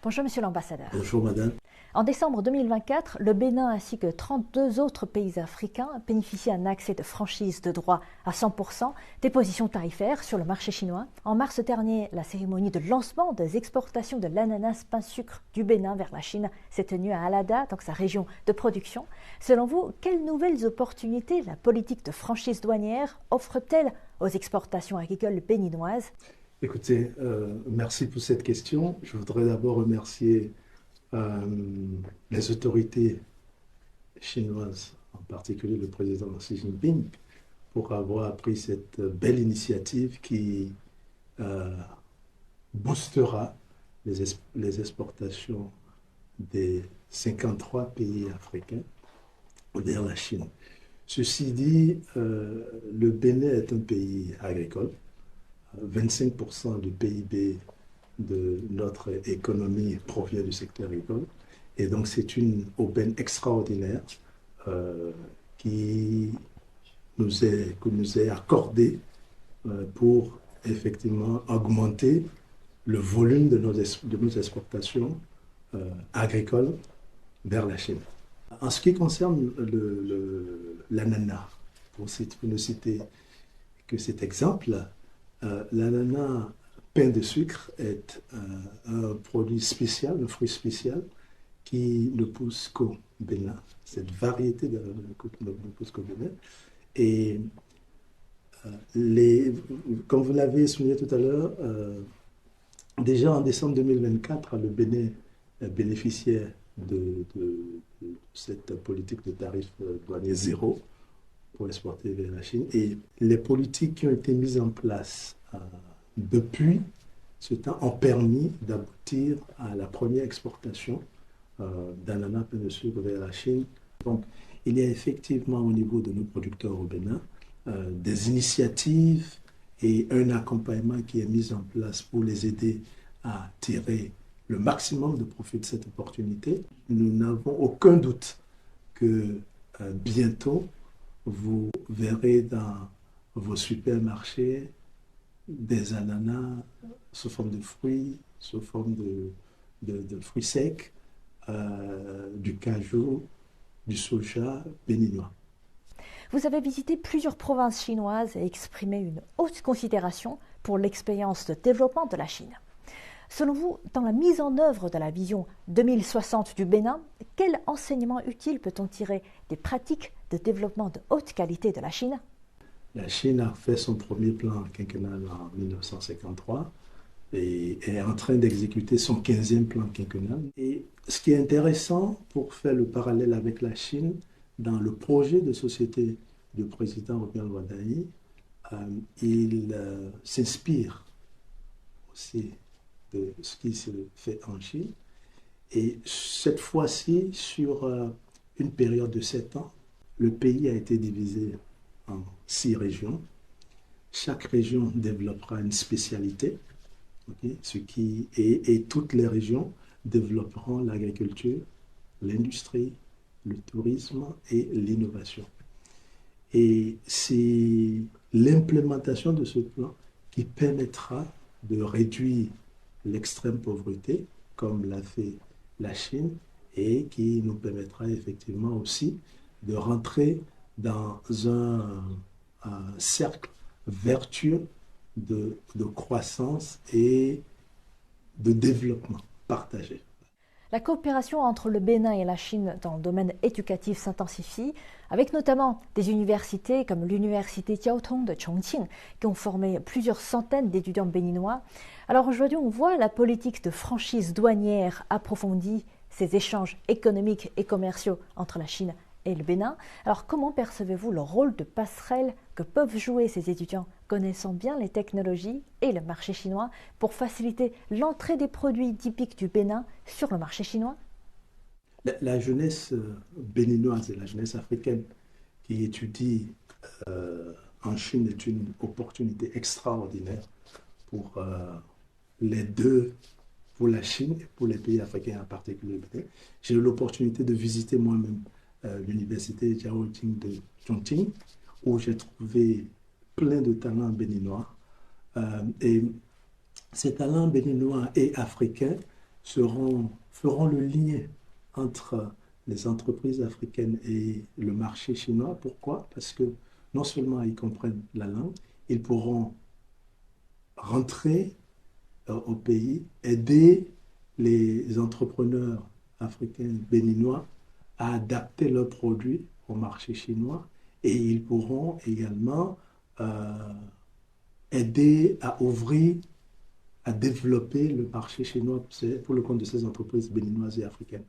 Bonjour Monsieur l'ambassadeur. Bonjour Madame. En décembre 2024, le Bénin ainsi que 32 autres pays africains bénéficient d'un accès de franchise de droit à 100% des positions tarifaires sur le marché chinois. En mars dernier, la cérémonie de lancement des exportations de l'ananas pain-sucre du Bénin vers la Chine s'est tenue à Alada, donc sa région de production. Selon vous, quelles nouvelles opportunités la politique de franchise douanière offre-t-elle aux exportations agricoles béninoises? Écoutez, merci pour cette question. Je voudrais d'abord remercier les autorités chinoises, en particulier le président Xi Jinping, pour avoir pris cette belle initiative qui boostera les exportations des 53 pays africains vers la Chine. Ceci dit, le Bénin est un pays agricole. 25% du PIB de notre économie provient du secteur agricole. Et donc, c'est une aubaine extraordinaire qui nous est accordée pour effectivement augmenter le volume de nos exportations agricoles vers la Chine. En ce qui concerne l'ananas, pour ne citer que cet exemple, l'ananas pain de sucre est un produit spécial, un fruit spécial qui ne pousse qu'au Bénin. Cette variété de ne pousse qu'au Bénin. Et comme vous l'avez souligné tout à l'heure, déjà en décembre 2024, le Bénin bénéficiait de cette politique de tarif douanier zéro pour exporter vers la Chine. Et les politiques qui ont été mises en place depuis ce temps ont permis d'aboutir à la première exportation d'ananas pain de sucre vers la Chine. Donc, il y a effectivement au niveau de nos producteurs au Bénin des initiatives et un accompagnement qui est mis en place pour les aider à tirer le maximum de profit de cette opportunité. Nous n'avons aucun doute que bientôt, vous verrez dans vos supermarchés des ananas sous forme de fruits, sous forme de fruits secs, du cajou, du soja béninois. Vous avez visité plusieurs provinces chinoises et exprimé une haute considération pour l'expérience de développement de la Chine. Selon vous, dans la mise en œuvre de la vision 2060 du Bénin, quel enseignement utile peut-on tirer des pratiques de développement de haute qualité de la Chine? La Chine a fait son premier plan quinquennal en 1953 et est en train d'exécuter son 15e plan quinquennal. Et ce qui est intéressant pour faire le parallèle avec la Chine, dans le projet de société du président Obiang Wadayi, il s'inspire aussi de ce qui se fait en Chine. Et cette fois-ci, sur une période de 7 ans, le pays a été divisé en 6 régions. Chaque région développera une spécialité, okay, et toutes les régions développeront l'agriculture, l'industrie, le tourisme et l'innovation. Et c'est l'implémentation de ce plan qui permettra de réduire l'extrême pauvreté, comme l'a fait la Chine, et qui nous permettra effectivement aussi de rentrer dans un cercle vertueux de croissance et de développement partagé. La coopération entre le Bénin et la Chine dans le domaine éducatif s'intensifie, avec notamment des universités comme l'université Jiao Tong de Chongqing, qui ont formé plusieurs centaines d'étudiants béninois. Alors aujourd'hui, on voit la politique de franchise douanière approfondie, ces échanges économiques et commerciaux entre la Chine et le Bénin. Alors comment percevez-vous le rôle de passerelle que peuvent jouer ces étudiants connaissant bien les technologies et le marché chinois pour faciliter l'entrée des produits typiques du Bénin sur le marché chinois? La jeunesse béninoise et la jeunesse africaine qui étudie en Chine est une opportunité extraordinaire pour les deux, pour la Chine et pour les pays africains en particulier. J'ai eu l'opportunité de visiter moi-même l'université Jiao Tong de Chongqing, où j'ai trouvé plein de talents béninois. Et ces talents béninois et africains feront le lien entre les entreprises africaines et le marché chinois. Pourquoi? Parce que non seulement ils comprennent la langue, ils pourront rentrer au pays, aider les entrepreneurs africains béninois à adapter leurs produits au marché chinois et ils pourront également aider à ouvrir, à développer le marché chinois pour le compte de ces entreprises béninoises et africaines.